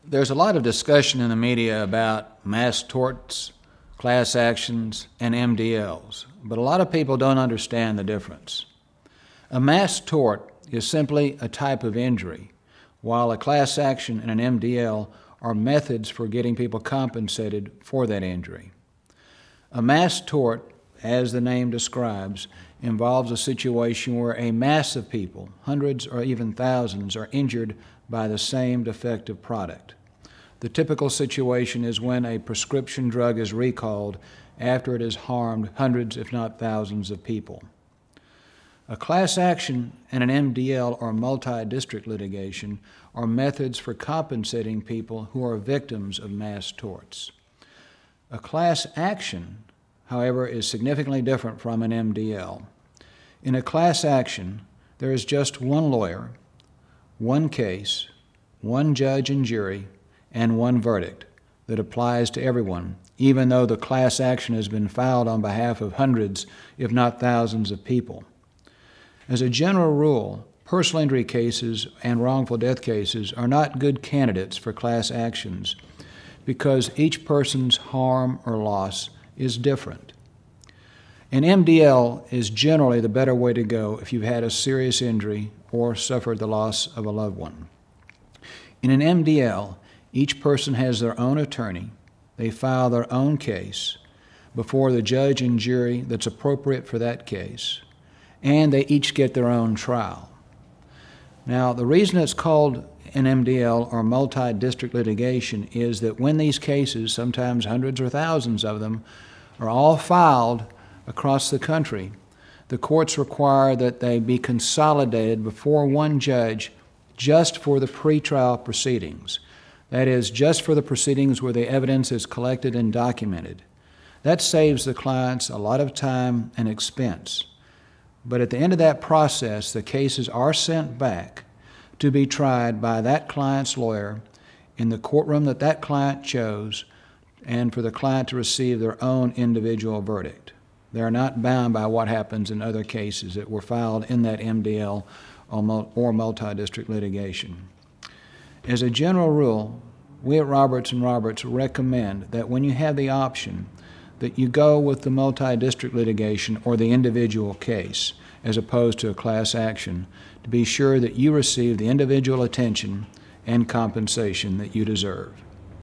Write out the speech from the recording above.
There's a lot of discussion in the media about mass torts, class actions, and MDLs, but a lot of people don't understand the difference. A mass tort is simply a type of injury, while a class action and an MDL are methods for getting people compensated for that injury. A mass tort, as the name describes, involves a situation where a mass of people, hundreds or even thousands, are injured by the same defective product. The typical situation is when a prescription drug is recalled after it has harmed hundreds, if not thousands, of people. A class action and an MDL, or multi-district litigation, are methods for compensating people who are victims of mass torts. A class action, however, is significantly different from an MDL. In a class action, there is just one lawyer, one case, one judge and jury, and one verdict that applies to everyone, even though the class action has been filed on behalf of hundreds, if not thousands, of people. As a general rule, personal injury cases and wrongful death cases are not good candidates for class actions because each person's harm or loss is different. An MDL is generally the better way to go if you've had a serious injury or suffered the loss of a loved one. In an MDL, each person has their own attorney. They file their own case before the judge and jury that's appropriate for that case, and they each get their own trial. Now, the reason it's called an MDL, or multi-district litigation, is that when these cases, sometimes hundreds or thousands of them, are all filed across the country, the courts require that they be consolidated before one judge just for the pretrial proceedings. That is, just for the proceedings where the evidence is collected and documented. That saves the clients a lot of time and expense. But at the end of that process, the cases are sent back to be tried by that client's lawyer in the courtroom that that client chose, and for the client to receive their own individual verdict. They are not bound by what happens in other cases that were filed in that MDL or multi-district litigation. As a general rule, we at Roberts & Roberts recommend that when you have the option, that you go with the multi-district litigation or the individual case as opposed to a class action, to be sure that you receive the individual attention and compensation that you deserve.